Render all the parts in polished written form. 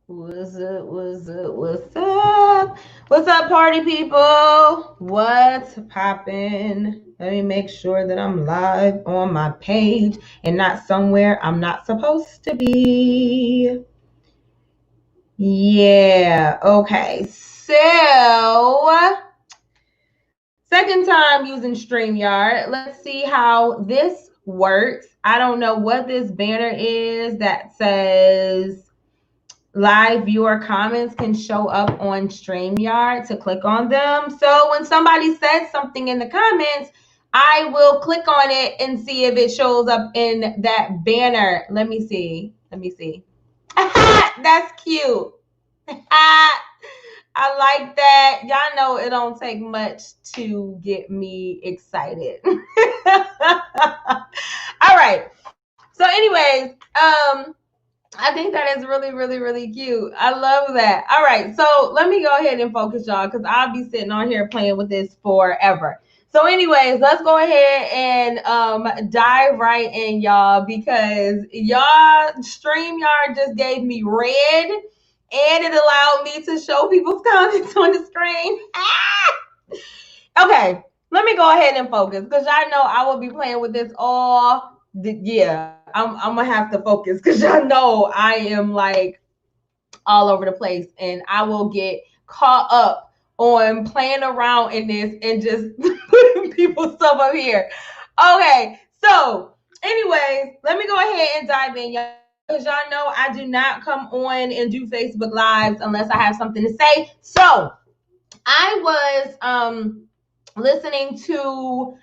What's up? What's up? What's up? What's up, party people? What's poppin'? Let me make sure that I'm live on my page and not somewhere I'm not supposed to be. Yeah, okay. So, second time using StreamYard. Let's see how this works. I don't know what this banner is that says live viewer comments can show up on StreamYard to click on them. So when somebody says something in the comments, I will click on it and see if it shows up in that banner. Let me see. That's cute. I like that. Y'all know it don't take much to get me excited. All right. So, anyways, I think that is really, really, really cute. I love that. All right, so let me go ahead and focus, y'all, because I'll be sitting on here playing with this forever. So, anyways, let's go ahead and dive right in, y'all, because y'all StreamYard just gave me red, and it allowed me to show people's comments on the screen. Okay, let me go ahead and focus, because y'all know I will be playing with this I'm gonna have to focus because y'all know I am like all over the place and I will get caught up on playing around in this and just putting people's stuff up here. Okay, so anyways, let me go ahead and dive in, y'all, because y'all know I do not come on and do Facebook Lives unless I have something to say. So I was listening to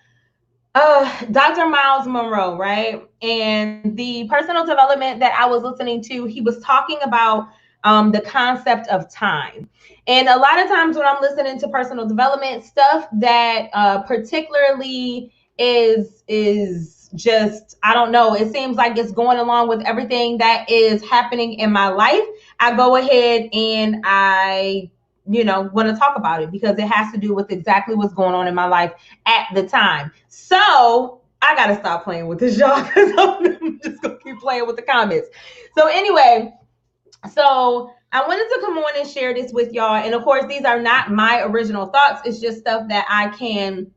Dr. Miles Monroe, right? And the personal development that I was listening to, he was talking about the concept of time. And a lot of times when I'm listening to personal development stuff that particularly is just, I don't know, it seems like it's going along with everything that is happening in my life, I go ahead and I want to talk about it because it has to do with exactly what's going on in my life at the time. So I gotta stop playing with this, y'all, because I'm just gonna keep playing with the comments. So anyway, so I wanted to come on and share this with y'all. And of course, these are not my original thoughts. It's just stuff that I can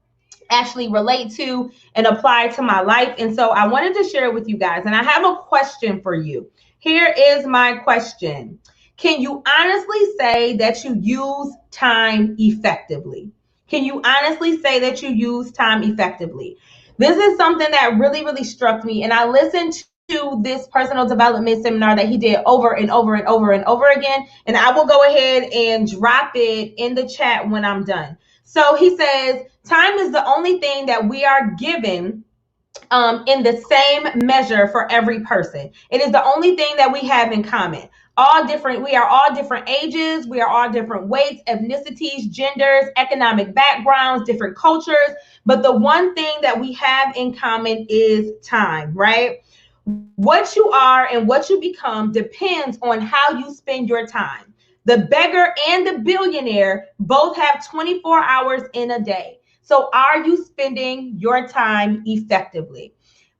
actually relate to and apply to my life. And so I wanted to share it with you guys. And I have a question for you. Here is my question. Can you honestly say that you use time effectively? Can you honestly say that you use time effectively? This is something that really, really struck me. And I listened to this personal development seminar that he did over and over and over and over again. And I will go ahead and drop it in the chat when I'm done. So he says, time is the only thing that we are given in the same measure for every person. It is the only thing that we have in common. We are all different ages, we are all different weights, ethnicities, genders, economic backgrounds, different cultures. But the one thing that we have in common is time, right? What you are and what you become depends on how you spend your time. The beggar and the billionaire both have 24 hours in a day. So are you spending your time effectively?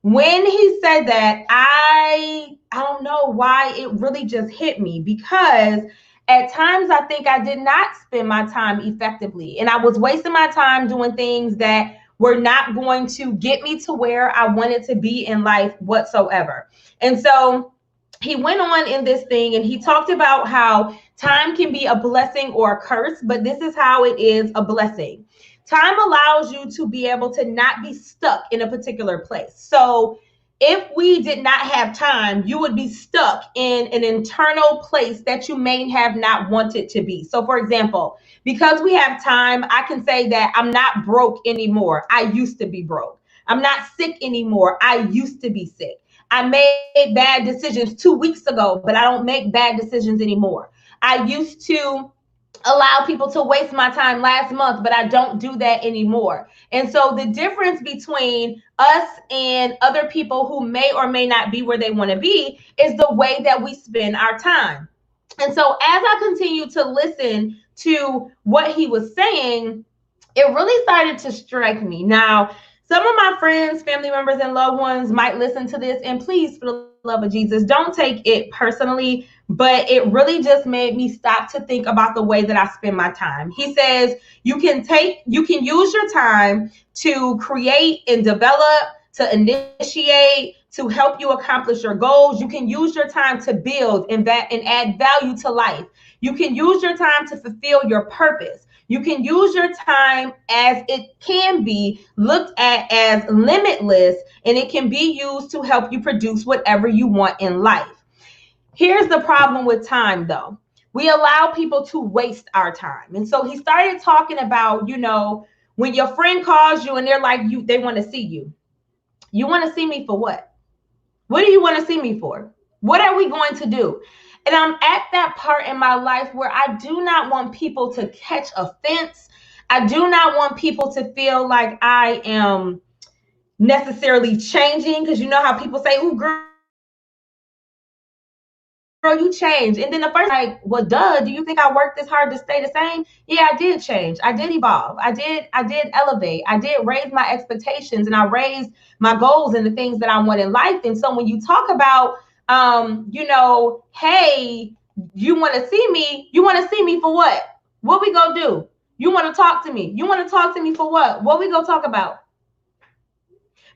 When he said that, I don't know why it really just hit me, because at times I think I did not spend my time effectively and I was wasting my time doing things that were not going to get me to where I wanted to be in life whatsoever. And so he went on in this thing and he talked about how time can be a blessing or a curse, but this is how it is a blessing. Time allows you to be able to not be stuck in a particular place. So if we did not have time, you would be stuck in an internal place that you may have not wanted to be. So for example, because we have time, I can say that I'm not broke anymore. I used to be broke. I'm not sick anymore. I used to be sick. I made bad decisions 2 weeks ago, but I don't make bad decisions anymore. I used to allow people to waste my time last month, but I don't do that anymore. And so the difference between us and other people who may or may not be where they want to be is the way that we spend our time. And so as I continue to listen to what he was saying, it really started to strike me. Now, Some of my friends, family members, and loved ones might listen to this, and please, for the love of Jesus, don't take it personally, but it really just made me stop to think about the way that I spend my time. He says you can use your time to create and develop, to initiate, to help you accomplish your goals. You can use your time to build and add value to life. You can use your time to fulfill your purpose. You can use your time as it can be looked at as limitless, and it can be used to help you produce whatever you want in life. Here's the problem with time, though. We allow people to waste our time. And so he started talking about, when your friend calls you and they're like, they want to see you. You want to see me for what? What do you want to see me for? What are we going to do? And I'm at that part in my life where I do not want people to catch offense. I do not want people to feel like I am necessarily changing, because you know how people say, "Ooh, girl, you change." And then the first, like, well, duh, do you think I worked this hard to stay the same? Yeah, I did change. I did evolve. I did elevate. I did raise my expectations, and I raised my goals and the things that I want in life. And so when you talk about, hey, you want to see me? You want to see me for what? What we gonna do? You want to talk to me? You want to talk to me for what? What we gonna talk about?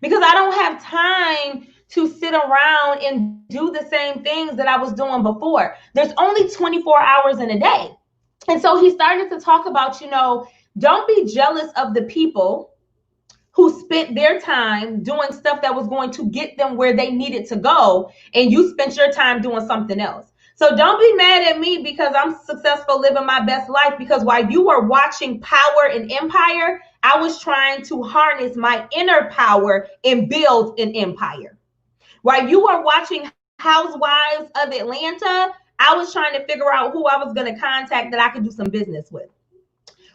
Because I don't have time to sit around and do the same things that I was doing before. There's only 24 hours in a day. And so he started to talk about, don't be jealous of the people who spent their time doing stuff that was going to get them where they needed to go, and you spent your time doing something else. So don't be mad at me because I'm successful living my best life, because while you were watching Power and Empire, I was trying to harness my inner power and build an empire. While you were watching Housewives of Atlanta, I was trying to figure out who I was going to contact that I could do some business with.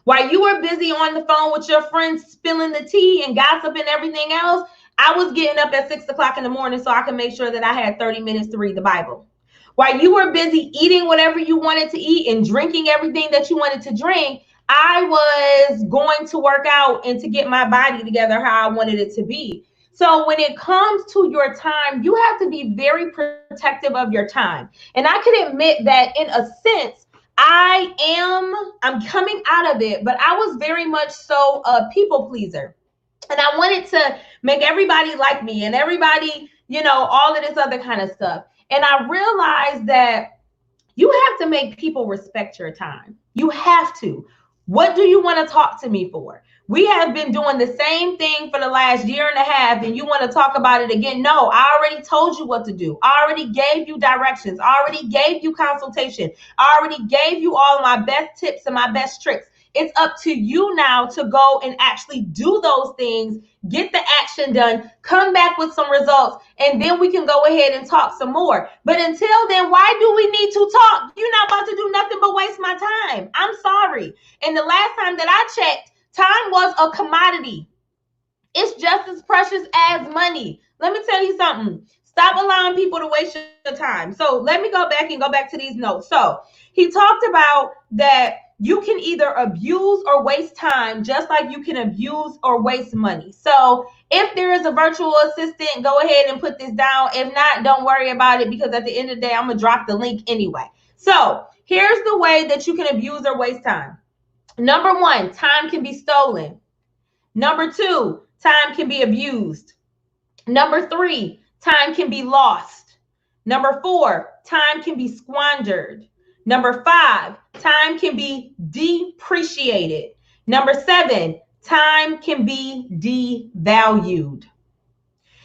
While you were busy on the phone with your friends spilling the tea and gossiping and everything else, I was getting up at 6 o'clock in the morning so I could make sure that I had 30 minutes to read the Bible. While you were busy eating whatever you wanted to eat and drinking everything that you wanted to drink, I was going to work out and to get my body together how I wanted it to be. So when it comes to your time, you have to be very protective of your time. And I can admit that in a sense, I'm coming out of it, but I was very much so a people pleaser. And I wanted to make everybody like me and everybody, all of this other kind of stuff. And I realized that you have to make people respect your time. You have to. What do you want to talk to me for? We have been doing the same thing for the last year and a half, and you want to talk about it again? No, I already told you what to do. I already gave you directions. I already gave you consultation. I already gave you all my best tips and my best tricks. It's up to you now to go and actually do those things, get the action done, come back with some results, and then we can go ahead and talk some more. But until then, why do we need to talk? You're not about to do nothing but waste my time. I'm sorry. And the last time that I checked, time was a commodity. It's just as precious as money. Let me tell you something. Stop allowing people to waste your time. So let me go back to these notes. So he talked about that you can either abuse or waste time, just like you can abuse or waste money. So if there is a virtual assistant, go ahead and put this down. If not, don't worry about it, because at the end of the day, I'm going to drop the link anyway. So here's the way that you can abuse or waste time. Number one, time can be stolen. Number two, time can be abused. Number three, time can be lost. Number four, time can be squandered. Number five, time can be depreciated. Number seven, time can be devalued.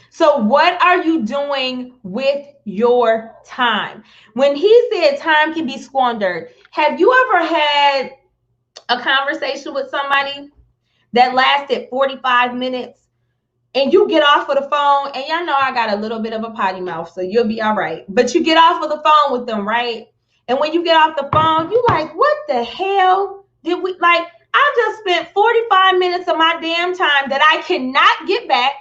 So what are you doing with your time? When he said time can be squandered, have you ever had a conversation with somebody that lasted 45 minutes and you get off of the phone, and y'all know I got a little bit of a potty mouth, so you'll be all right. But you get off of the phone with them, right? And when you get off the phone, you like, what the hell did we, like, I just spent 45 minutes of my damn time that I cannot get back,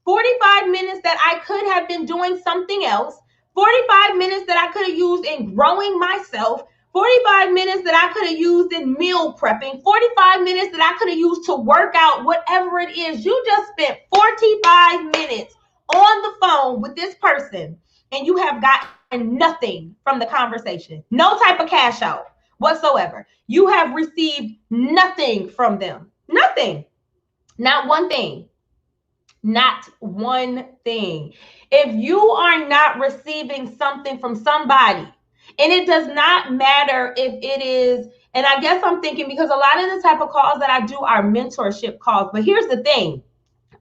45 minutes that I could have been doing something else, 45 minutes that I could have used in growing myself, 45 minutes that I could have used in meal prepping, 45 minutes that I could have used to work out, whatever it is. You just spent 45 minutes on the phone with this person and you have gotten nothing from the conversation. No type of cash out whatsoever. You have received nothing from them. Nothing. Not one thing. Not one thing. If you are not receiving something from somebody, and it does not matter if it is, and I guess I'm thinking because a lot of the type of calls that I do are mentorship calls. But here's the thing.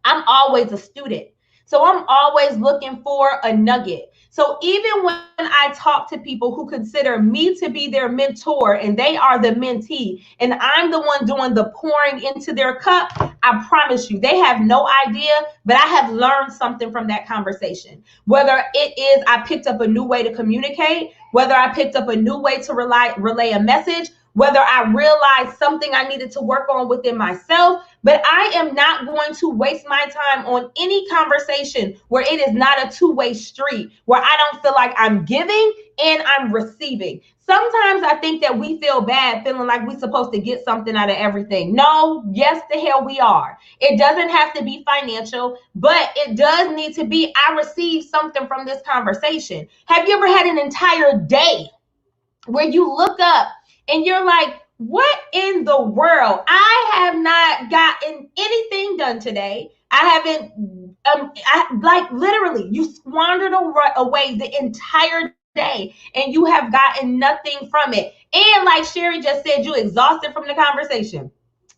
I'm always a student. So I'm always looking for a nugget. So even when I talk to people who consider me to be their mentor and they are the mentee and I'm the one doing the pouring into their cup, I promise you, they have no idea, but I have learned something from that conversation. Whether it is I picked up a new way to communicate, whether I picked up a new way to relay a message, whether I realized something I needed to work on within myself, but I am not going to waste my time on any conversation where it is not a two-way street, where I don't feel like I'm giving and I'm receiving. Sometimes I think that we feel bad feeling like we're supposed to get something out of everything. No, yes, the hell we are. It doesn't have to be financial, but it does need to be, I received something from this conversation. Have you ever had an entire day where you look up and you're like, what in the world? I have not gotten anything done today. I haven't, literally, you squandered away the entire day and you have gotten nothing from it. And like Sherry just said, you exhausted from the conversation.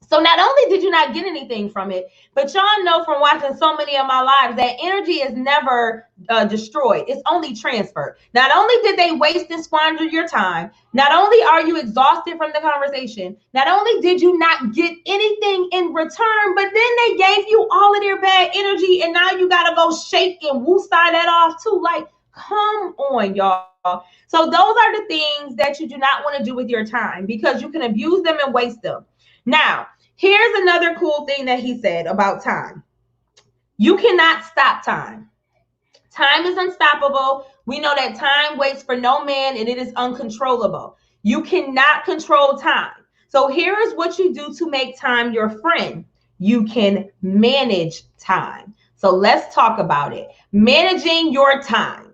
So not only did you not get anything from it, but y'all know from watching so many of my lives that energy is never destroyed. It's only transferred. Not only did they waste and squander your time, not only are you exhausted from the conversation, not only did you not get anything in return, but then they gave you all of their bad energy and now you got to go shake and woo-side that off too. Like, come on, y'all. So those are the things that you do not want to do with your time because you can abuse them and waste them. Now, here's another cool thing that he said about time. You cannot stop time. Time is unstoppable. We know that time waits for no man and it is uncontrollable. You cannot control time. So here is what you do to make time your friend. You can manage time. So let's talk about it. Managing your time.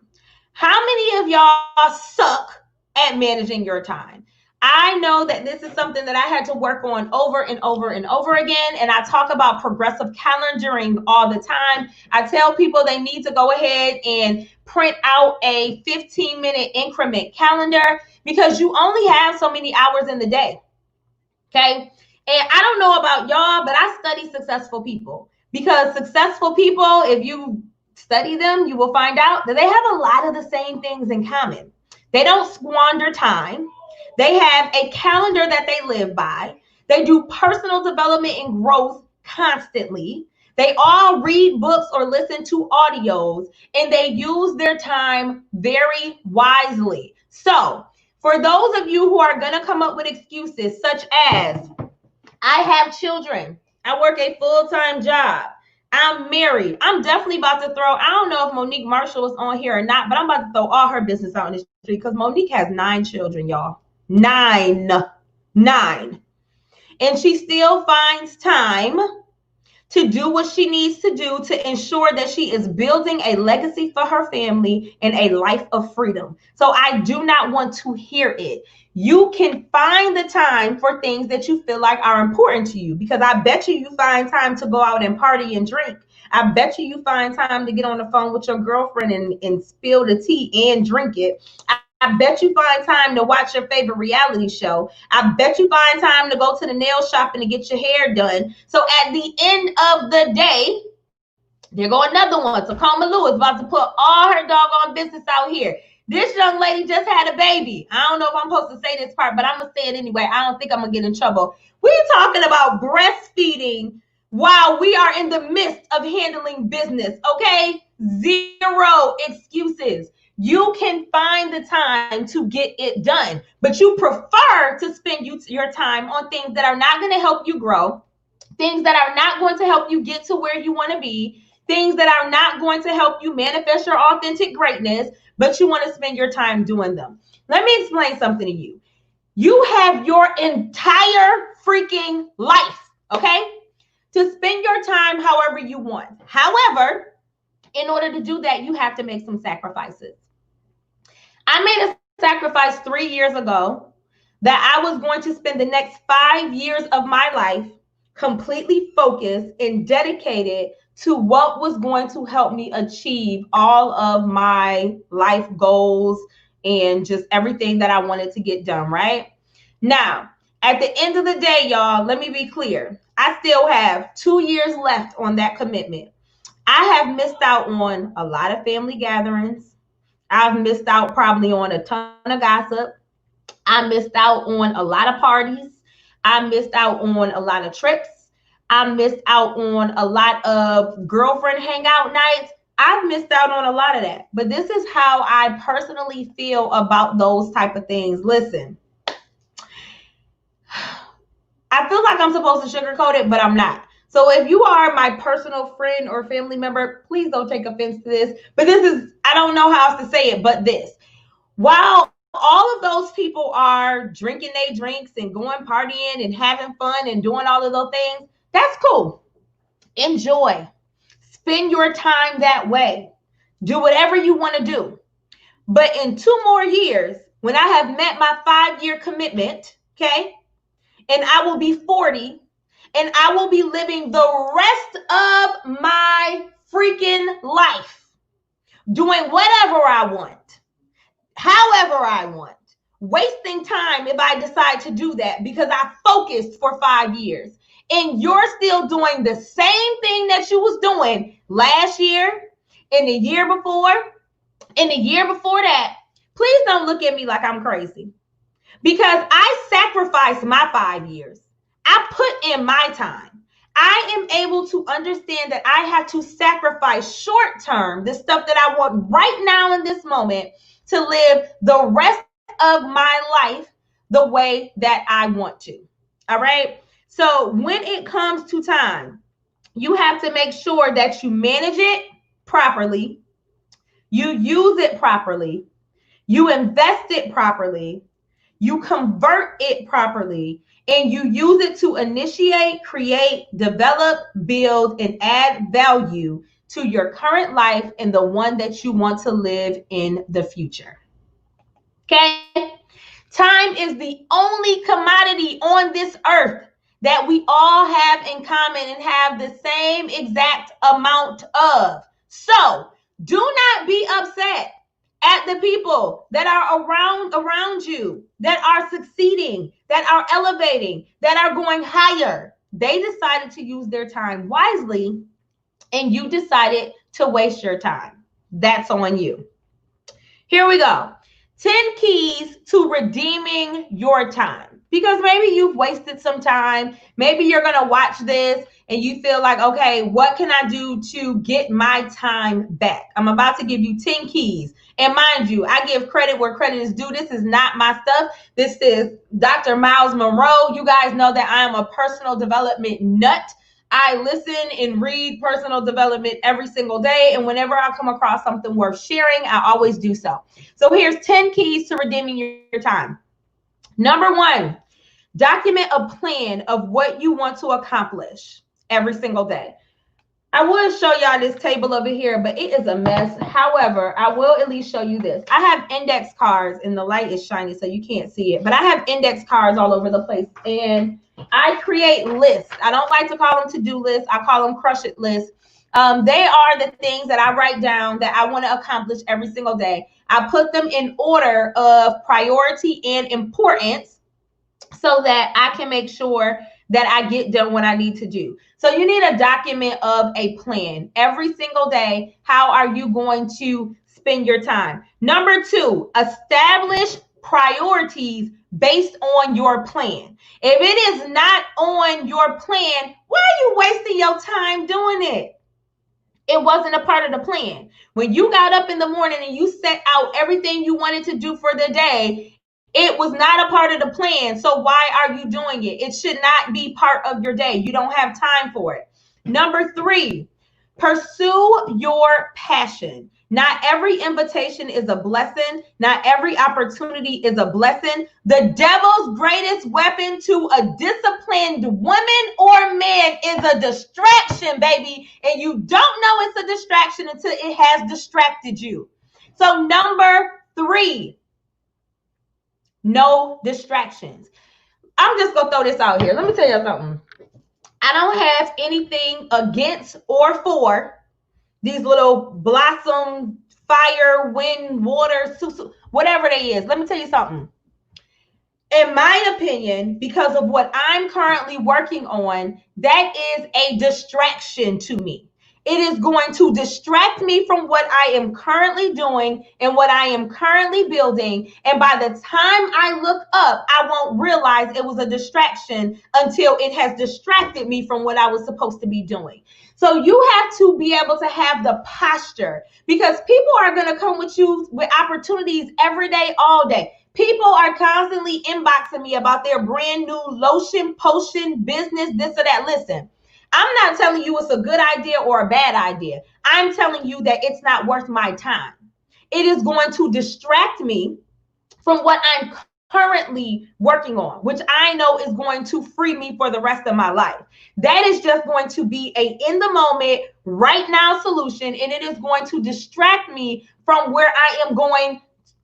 How many of y'all suck at managing your time? I know that this is something that I had to work on over and over and over again. And I talk about progressive calendaring all the time. I tell people they need to go ahead and print out a 15-minute increment calendar because you only have so many hours in the day. Okay. And I don't know about y'all, but I study successful people because successful people, if you study them, you will find out that they have a lot of the same things in common. They don't squander time. They have a calendar that they live by. They do personal development and growth constantly. They all read books or listen to audios, and they use their time very wisely. So for those of you who are going to come up with excuses such as, I have children, I work a full-time job, I'm married, I'm definitely about to throw, I don't know if Monique Marshall is on here or not, but I'm about to throw all her business out in the street because Monique has 9 children, y'all. 9. And she still finds time to do what she needs to do to ensure that she is building a legacy for her family and a life of freedom. So I do not want to hear it. You can find the time for things that you feel like are important to you because I bet you find time to go out and party and drink. I bet you find time to get on the phone with your girlfriend and spill the tea and drink it. I bet you find time to watch your favorite reality show. I bet you find time to go to the nail shop and to get your hair done. So at the end of the day, there go another one. Tacoma Lewis about to put all her doggone business out here. This young lady just had a baby. I don't know if I'm supposed to say this part, but I'm going to say it anyway. I don't think I'm going to get in trouble. We're talking about breastfeeding while we are in the midst of handling business, okay? 0 excuses. You can find the time to get it done, but you prefer to spend your time on things that are not going to help you grow, things that are not going to help you get to where you want to be, things that are not going to help you manifest your authentic greatness, but you want to spend your time doing them. Let me explain something to you. You have your entire freaking life, okay, to spend your time however you want. However, in order to do that, you have to make some sacrifices. I made a sacrifice 3 years ago that I was going to spend the next 5 years of my life completely focused and dedicated to what was going to help me achieve all of my life goals and just everything that I wanted to get done, right? Now, at the end of the day, y'all, let me be clear. I still have 2 years left on that commitment. I have missed out on a lot of family gatherings. I've missed out probably on a ton of gossip. I missed out on a lot of parties. I missed out on a lot of trips. I missed out on a lot of girlfriend hangout nights. I've missed out on a lot of that. But this is how I personally feel about those type of things. Listen, I feel like I'm supposed to sugarcoat it, but I'm not. So if you are my personal friend or family member, please don't take offense to this. But this is, I don't know how else to say it, but this. While all of those people are drinking their drinks and going partying and having fun and doing all of those things, that's cool. Enjoy. Spend your time that way. Do whatever you want to do. But in 2 more years, when I have met my 5-year commitment, okay, and I will be 40, and I will be living the rest of my freaking life doing whatever I want, however I want, wasting time if I decide to do that because I focused for 5 years. And you're still doing the same thing that you was doing last year, and the year before, and the year before that. Please don't look at me like I'm crazy, because I sacrificed my 5 years. I put in my time. I am able to understand that I have to sacrifice short term, the stuff that I want right now in this moment, to live the rest of my life the way that I want to. All right. So when it comes to time, you have to make sure that you manage it properly, you use it properly, you invest it properly, you convert it properly, and you use it to initiate, create, develop, build, and add value to your current life and the one that you want to live in the future. Okay? Time is the only commodity on this earth that we all have in common and have the same exact amount of. So do not be upset at the people that are around you, that are succeeding, that are elevating, that are going higher. They decided to use their time wisely, and you decided to waste your time. That's on you. Here we go. 10 keys to redeeming your time. Because maybe you've wasted some time. Maybe you're going to watch this and you feel like, okay, what can I do to get my time back? I'm about to give you 10 keys. And mind you, I give credit where credit is due. This is not my stuff. This is Dr. Miles Monroe. You guys know that I am a personal development nut. I listen and read personal development every single day. And whenever I come across something worth sharing, I always do so. So here's 10 keys to redeeming your time. Number 1, document a plan of what you want to accomplish every single day. I will show y'all this table over here, but it is a mess. However, I will at least show you this. I have index cards, and the light is shiny, so you can't see it. But I have index cards all over the place, and I create lists. I don't like to call them to-do lists. I call them crush it lists. They are the things that I write down that I want to accomplish every single day. I put them in order of priority and importance so that I can make sure that I get done what I need to do. So you need a document of a plan every single day. How are you going to spend your time? Number 2, establish priorities based on your plan. If it is not on your plan, why are you wasting your time doing it? It wasn't a part of the plan. When you got up in the morning and you set out everything you wanted to do for the day, it was not a part of the plan. So why are you doing it? It should not be part of your day. You don't have time for it. Number 3, pursue your passion. Not every invitation is a blessing. Not every opportunity is a blessing. The devil's greatest weapon to a disciplined woman or man is a distraction, baby. And you don't know it's a distraction until it has distracted you. So number 3, no distractions. I'm just going to throw this out here. Let me tell you something. I don't have anything against or for these little blossom, fire, wind, water, whatever they is. Let me tell you something. In my opinion, because of what I'm currently working on, that is a distraction to me. It is going to distract me from what I am currently doing and what I am currently building. And by the time I look up, I won't realize it was a distraction until it has distracted me from what I was supposed to be doing. So you have to be able to have the posture, because people are going to come with you with opportunities every day, all day. People are constantly inboxing me about their brand new lotion, potion, business, this or that. Listen, I'm not telling you it's a good idea or a bad idea. I'm telling you that it's not worth my time. It is going to distract me from what I'm currently working on, which I know is going to free me for the rest of my life. That is just going to be a in the moment, right now solution, and it is going to distract me from where I am going,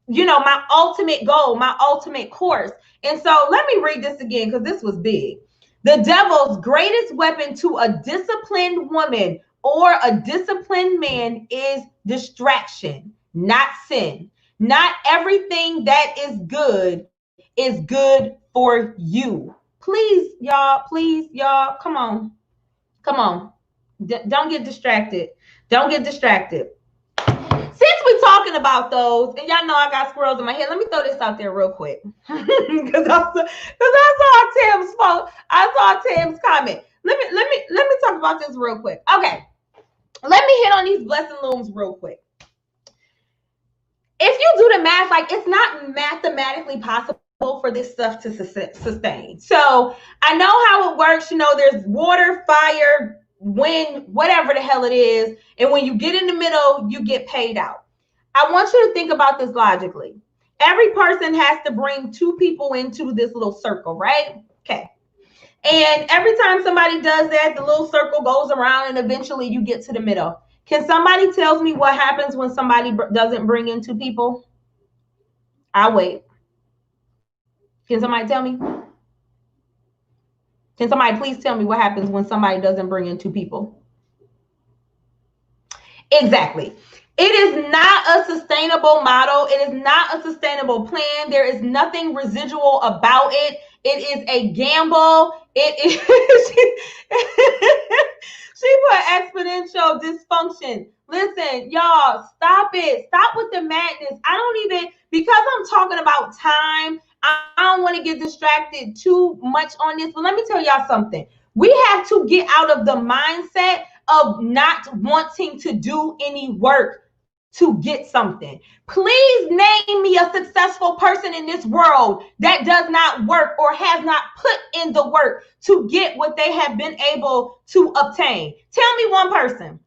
my ultimate goal, my ultimate course. And so let me read this again, because this was big. The devil's greatest weapon to a disciplined woman or a disciplined man is distraction, not sin. Not everything that is good for you. Please, y'all, come on. Don't get distracted. Since we're talking about those, and y'all know I got squirrels in my head, let me throw this out there real quick. Because I saw Tim's comment. Let me talk about this real quick. Okay. Let me hit on these blessing looms real quick. If you do the math, like, it's not mathematically possible for this stuff to sustain. So I know how it works. There's water, fire, wind, whatever the hell it is. And when you get in the middle, you get paid out. I want you to think about this logically. Every person has to bring 2 people into this little circle, right? Okay. And every time somebody does that, the little circle goes around and eventually you get to the middle. Can somebody tell me what happens when somebody doesn't bring in 2 people? I'll wait. Can somebody tell me? Can somebody please tell me what happens when somebody doesn't bring in 2 people? Exactly. It is not a sustainable model. It is not a sustainable plan. There is nothing residual about it. It is a gamble. It is. She put exponential dysfunction. Listen, y'all, stop it. Stop with the madness. Because I'm talking about time, I don't want to get distracted too much on this. But let me tell y'all something. We have to get out of the mindset of not wanting to do any work to get something. Please name me a successful person in this world that does not work or has not put in the work to get what they have been able to obtain. Tell me one person.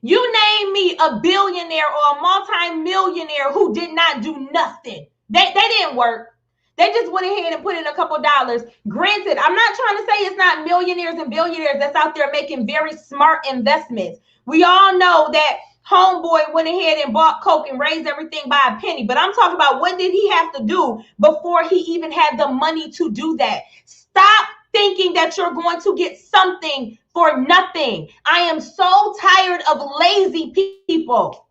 You name me a billionaire or a multi-millionaire who did not do nothing. They didn't work. They just went ahead and put in a couple dollars. Granted, I'm not trying to say it's not millionaires and billionaires that's out there making very smart investments. We all know that homeboy went ahead and bought Coke and raised everything by a penny. But I'm talking about, what did he have to do before he even had the money to do that? Stop thinking that you're going to get something for nothing. I am so tired of lazy people.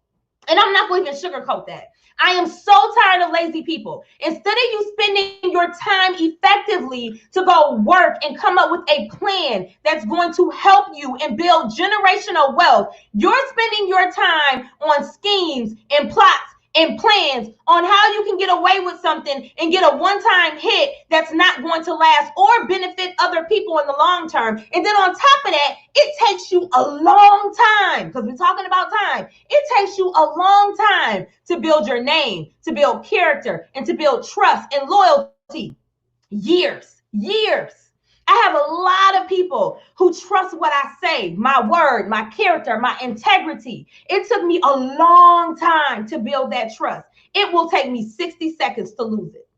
And I'm not going to even sugarcoat that. I am so tired of lazy people. Instead of you spending your time effectively to go work and come up with a plan that's going to help you and build generational wealth, you're spending your time on schemes and plots and plans on how you can get away with something and get a one-time hit that's not going to last or benefit other people in the long term. And then on top of that, it takes you a long time, because we're talking about time. It takes you a long time to build your name, to build character, and to build trust and loyalty. Years. I have a lot of people who trust what I say, my word, my character, my integrity. It took me a long time to build that trust. It will take me 60 seconds to lose it.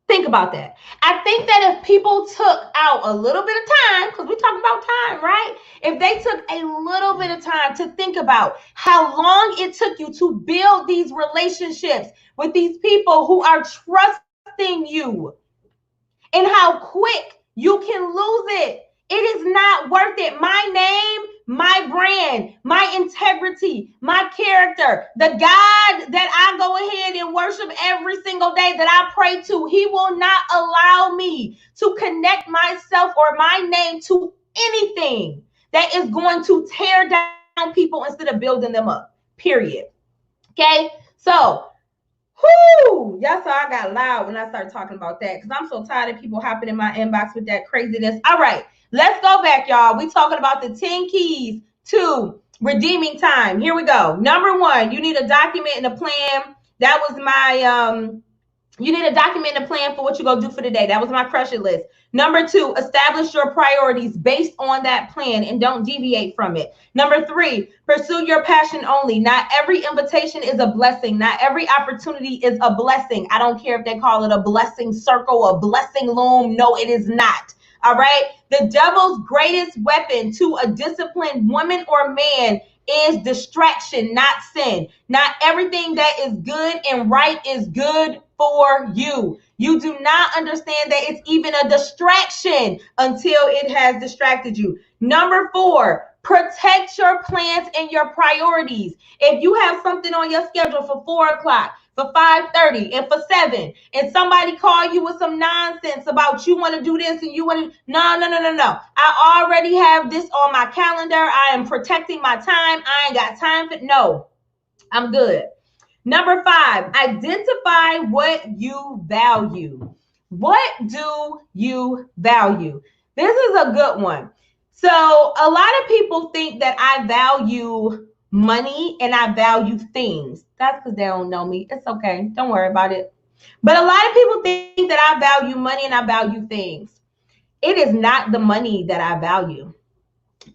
Think about that. I think that if people took out a little bit of time, because we're talking about time, right? If they took a little bit of time to think about how long it took you to build these relationships with these people who are trusting you, and how quick you can lose it. It is not worth it. My name, my brand, my integrity, my character, the God that I go ahead and worship every single day, that I pray to, he will not allow me to connect myself or my name to anything that is going to tear down people instead of building them up, period. Okay, so whoo, y'all saw I got loud when I started talking about that because I'm so tired of people hopping in my inbox with that craziness. All right, let's go back, y'all. We talking about the 10 keys to redeeming time. Here we go. Number 1, you need a document and a plan. That was my you need a document and a plan for what you're going to do for the day. That was my crush it list. Number 2, establish your priorities based on that plan and don't deviate from it. Number 3, pursue your passion only. Not every invitation is a blessing. Not every opportunity is a blessing. I don't care if they call it a blessing circle, a blessing loom. No, it is not. All right. The devil's greatest weapon to a disciplined woman or man is distraction, not sin. Not everything that is good and right is good for you. You do not understand that it's even a distraction until it has distracted you. Number 4, protect your plans and your priorities. If you have something on your schedule for 4 o'clock, for 5:30, and for 7, and somebody call you with some nonsense about you want to do this and you want to, no. I already have this on my calendar. I am protecting my time. I ain't got time for, no, I'm good. Number 5, identify what you value. What do you value? This is a good one. So a lot of people think that I value money and I value things. That's because they don't know me. It's okay. Don't worry about it. But a lot of people think that I value money and I value things. It is not the money that I value.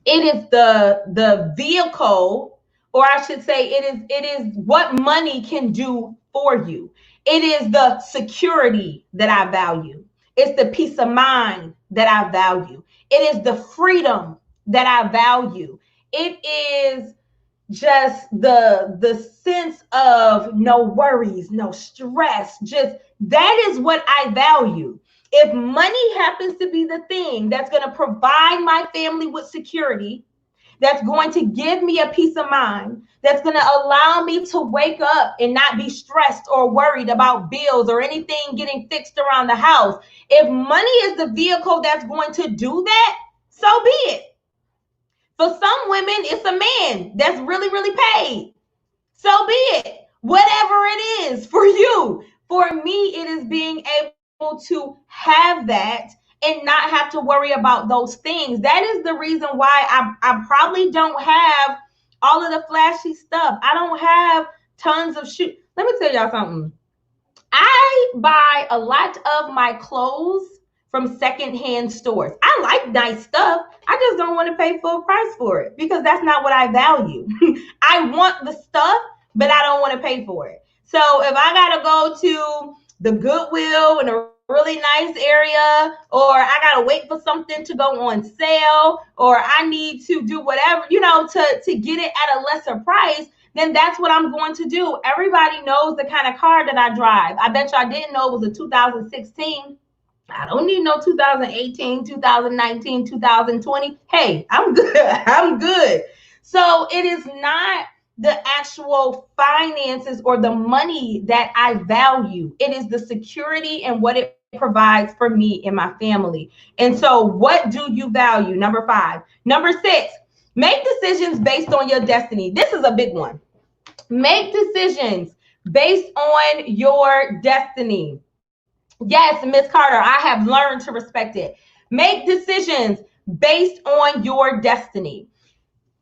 It is the vehicle, or I should say it is what money can do for you. It is the security that I value. It's the peace of mind that I value. It is the freedom that I value. It is just the sense of no worries, no stress. Just that is what I value. If money happens to be the thing that's going to provide my family with security, that's going to give me a peace of mind, that's going to allow me to wake up and not be stressed or worried about bills or anything getting fixed around the house. If money is the vehicle that's going to do that, so be it. For some women, it's a man that's really, really paid. So be it. Whatever it is for you. For me, it is being able to have that and not have to worry about those things. That is the reason why I probably don't have all of the flashy stuff. I don't have tons of shoes. Let me tell y'all something. I buy a lot of my clothes from secondhand stores. I like nice stuff. I just don't want to pay full price for it because that's not what I value. I want the stuff, but I don't want to pay for it. So if I got to go to the Goodwill in a really nice area, or I got to wait for something to go on sale, or I need to do whatever, to get it at a lesser price, then that's what I'm going to do. Everybody knows the kind of car that I drive. I bet y'all didn't know it was a 2016. I don't need no 2018, 2019, 2020. Hey, I'm good. I'm good. So it is not the actual finances or the money that I value. It is the security and what it provides for me and my family. And so what do you value? Number 5. Number 6, make decisions based on your destiny. This is a big one. Make decisions based on your destiny. Yes, Miss Carter, I have learned to respect it. Make decisions based on your destiny.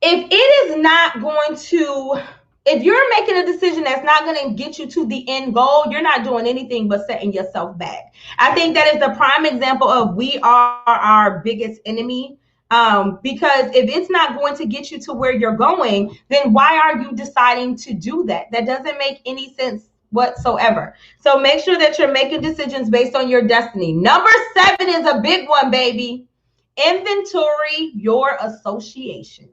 If it is not going to if you're making a decision that's not going to get you to the end goal, you're not doing anything but setting yourself back. I think that is the prime example of we are our biggest enemy. Because if it's not going to get you to where you're going, then why are you deciding to do that? That doesn't make any sense whatsoever. So make sure that you're making decisions based on your destiny. Number 7 is a big one, baby. Inventory your associations.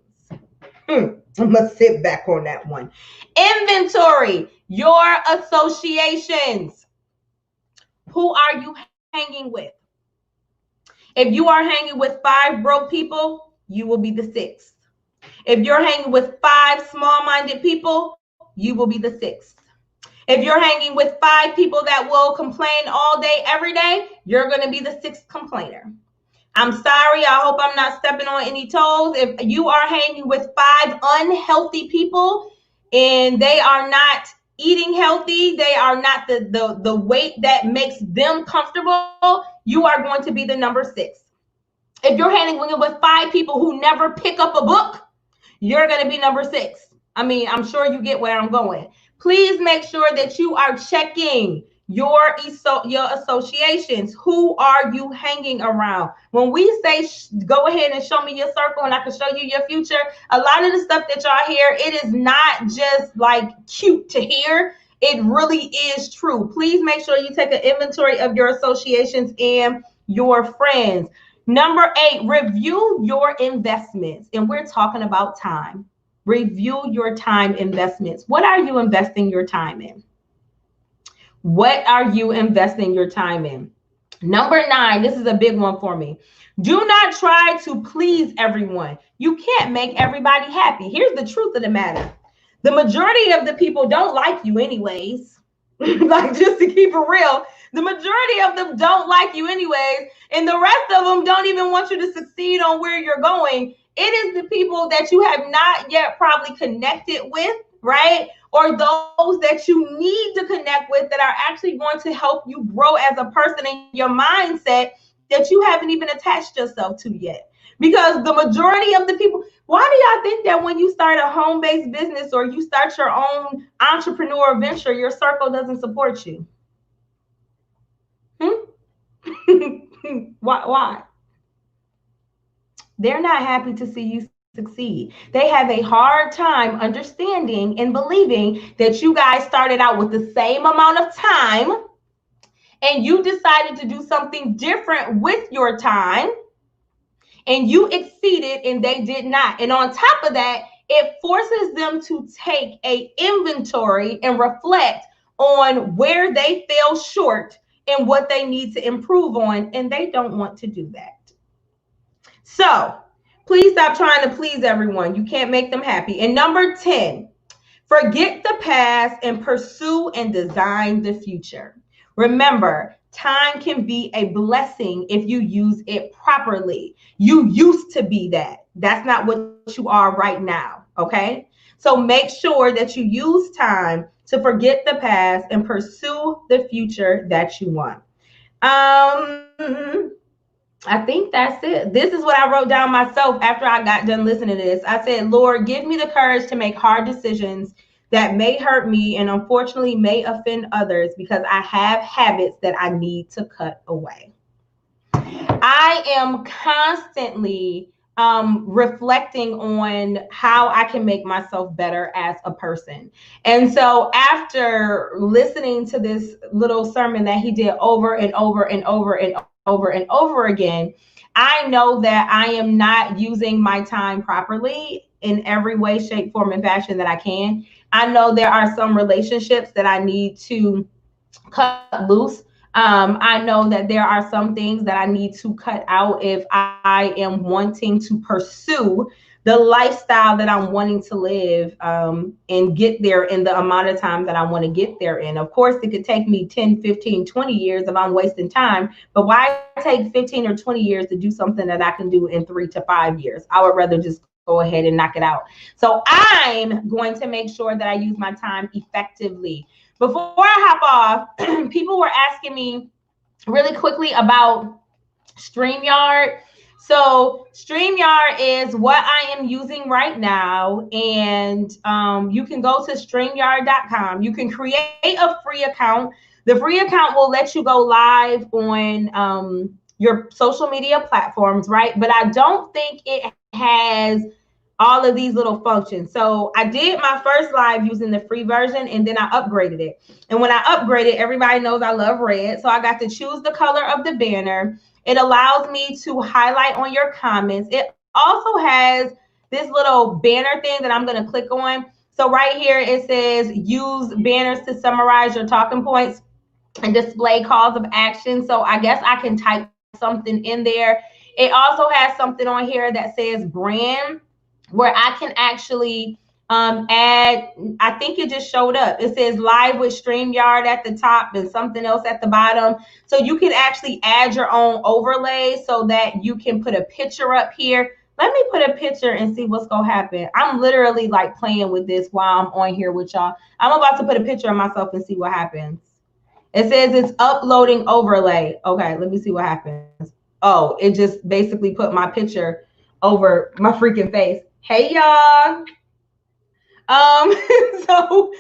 I'm gonna sit back on that one. Inventory your associations. Who are you hanging with? If you are hanging with 5 broke people, you will be the 6th. If you're hanging with 5 small-minded people, you will be the 6th. If you're hanging with 5 people that will complain all day, every day, you're going to be the 6th complainer. I'm sorry. I hope I'm not stepping on any toes. If you are hanging with 5 unhealthy people and they are not eating healthy, they are not the weight that makes them comfortable, you are going to be the number 6. If you're hanging with 5 people who never pick up a book, you're going to be number 6. I mean, I'm sure you get where I'm going. Please make sure that you are checking your associations. Who are you hanging around? When we say go ahead and show me your circle and I can show you your future, a lot of the stuff that y'all hear, it is not just like cute to hear. It really is true. Please make sure you take an inventory of your associations and your friends. Number 8, review your investments. And we're talking about time. Review your time investments. What are you investing your time in? What are you investing your time in? Number 9, this is a big one for me. Do not try to please everyone. You can't make everybody happy. Here's the truth of the matter. The majority of the people don't like you anyways. Like, just to keep it real, the majority of them don't like you anyways. And the rest of them don't even want you to succeed on where you're going. It is the people that you have not yet probably connected with, right? Or those that you need to connect with that are actually going to help you grow as a person in your mindset that you haven't even attached yourself to yet. Because the majority of the people, why do y'all think that when you start a home-based business or you start your own entrepreneur venture, your circle doesn't support you? Why? They're not happy to see you succeed. They have a hard time understanding and believing that you guys started out with the same amount of time and you decided to do something different with your time and you exceeded and they did not. And on top of that, it forces them to take an inventory and reflect on where they fell short and what they need to improve on, and they don't want to do that. So please stop trying to please everyone. You can't make them happy. And number 10, forget the past and pursue and design the future. Remember, time can be a blessing if you use it properly. You used to be that. That's not what you are right now, okay? So make sure that you use time to forget the past and pursue the future that you want. I think that's it. This is what I wrote down myself after I got done listening to this. I said, Lord, give me the courage to make hard decisions that may hurt me and unfortunately may offend others because I have habits that I need to cut away. I am constantly reflecting on how I can make myself better as a person. And so after listening to this little sermon that he did over and over and over and over and over again, I know that I am not using my time properly in every way, shape, form, and fashion that I can. I know there are some relationships that I need to cut loose. I know that there are some things that I need to cut out if I am wanting to pursue the lifestyle that I'm wanting to live and get there in the amount of time that I want to get there in. Of course, it could take me 10, 15, 20 years if I'm wasting time, but why take 15 or 20 years to do something that I can do in 3 to 5 years? I would rather just go ahead and knock it out. So I'm going to make sure that I use my time effectively. Before I hop off, people were asking me really quickly about StreamYard. So StreamYard is what I am using right now. And you can go to StreamYard.com. You can create a free account. The free account will let you go live on your social media platforms, right? But I don't think it has all of these little functions. So I did my first live using the free version, and then I upgraded it. And when I upgraded, everybody knows I love red. So I got to choose the color of the banner. It allows me to highlight on your comments. It also has this little banner thing that I'm going to click on. So right here, it says use banners to summarize your talking points and display calls of action. So I guess I can type something in there. It also has something on here that says brand, where I can actually add, I think it just showed up. It says live with StreamYard at the top and something else at the bottom. So you can actually add your own overlay so that you can put a picture up here. Let me put a picture and see what's going to happen. I'm literally like playing with this while I'm on here with y'all. I'm about to put a picture of myself and see what happens. It says it's uploading overlay. Okay, let me see what happens. Oh, it just basically put my picture over my freaking face. Hey, y'all. So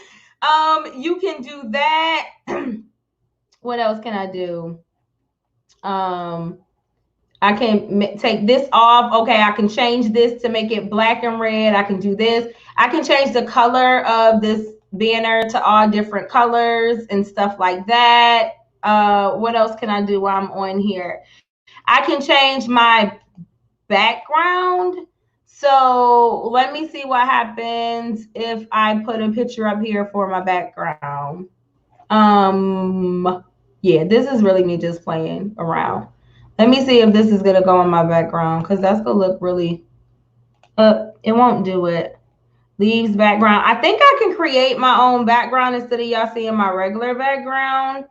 you can do that. What else can I do? I can take this off. Okay, I can change this to make it black and red. I can do this. I can change the color of this banner to all different colors and stuff like that. What else can I do while I'm on here? I can change my background. So let me see what happens if I put a picture up here for my background. Yeah, this is really me just playing around. Let me see if this is gonna go in my background, because that's gonna look really it won't do it. Leaves background. I think I can create my own background instead of y'all seeing my regular background.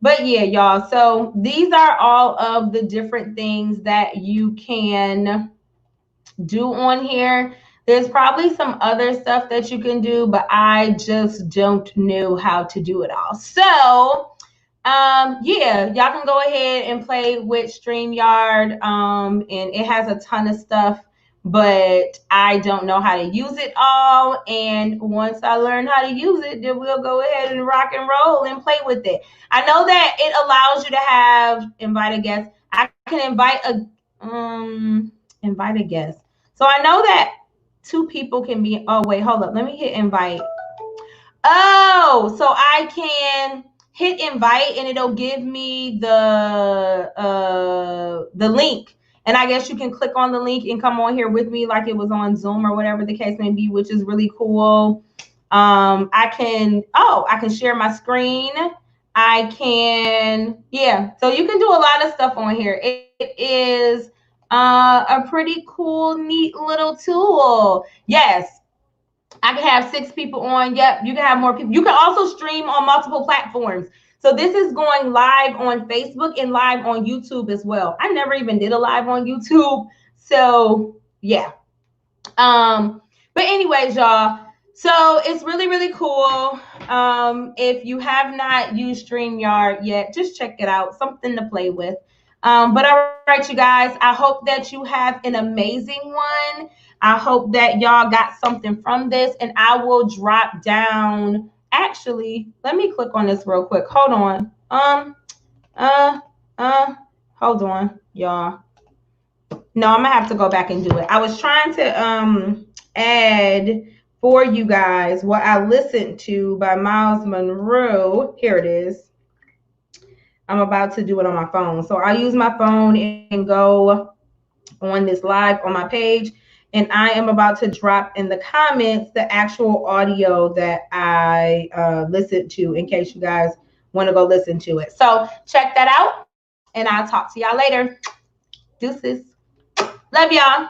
But yeah, y'all, so these are all of the different things that you can do on here. There's probably some other stuff that you can do, but I just don't know how to do it all. So yeah, y'all can go ahead and play with StreamYard. And it has a ton of stuff, but I don't know how to use it all. And once I learn how to use it, then we'll go ahead and rock and roll and play with it. I know that it allows you to have invite a guest. I can invite a guest. So I know that 2 people can be, oh wait, hold up. Let me hit invite. Oh, so I can hit invite and it'll give me the link. And I guess you can click on the link and come on here with me like it was on Zoom or whatever the case may be, which is really cool. I can share my screen. I can, yeah. So you can do a lot of stuff on here. It is a pretty cool, neat little tool. Yes. I can have 6 people on. Yep, you can have more people. You can also stream on multiple platforms. So this is going live on Facebook and live on YouTube as well. I never even did a live on YouTube. So yeah. But anyways, y'all. So it's really, really cool. If you have not used StreamYard yet, just check it out. Something to play with. But all right, you guys, I hope that you have an amazing one. I hope that y'all got something from this, and I will drop down. Actually, let me click on this real quick. Hold on. Hold on, y'all. No, I'm gonna have to go back and do it. I was trying to add for you guys what I listened to by Miles Monroe. Here it is. I'm about to do it on my phone. So I'll use my phone and go on this live on my page. And I am about to drop in the comments the actual audio that I listened to in case you guys want to go listen to it. So check that out. And I'll talk to y'all later. Deuces. Love y'all.